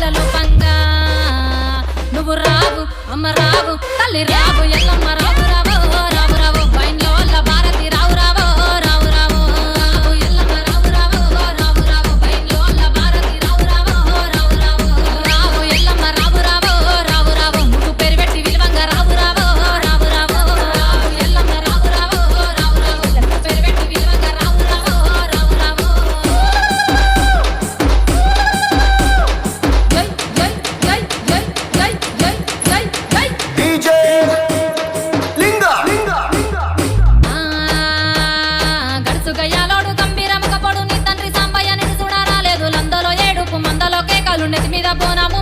బాలలు పంగా నువ్వు రావు అమ్మ రావు తల్లి రావు ఎల్లమ్మ రావు రావు రావు రావు బైన్లో భారతి రావు రావు రావు రావు ఎల్లమ్మ రావు రావు రావు రావు బైన్లో భారతి రావు రావు రావు రావు రావు ఎల్లమ్మ రావు రావు రావు రావు ముగ్గు పేరు పెట్టి విలువంగా రావు రావు రావు రావు రావు ఎల్లమ్మ రావు రావు రావు రావు ముగ్గు పేరు పెట్టి విలువంగా రావు రావు రావు రావు జై జై జై జై జై జై జై డీజే లింగా గడుసు గయ్యాలోడు గంభీరముగ పొడు నీ తండ్రి సాంబయ్య నిన్ను చూడరాలేదు లందలో ఏడుపు మందలో కేకలు నెత్తి మీద బోనాము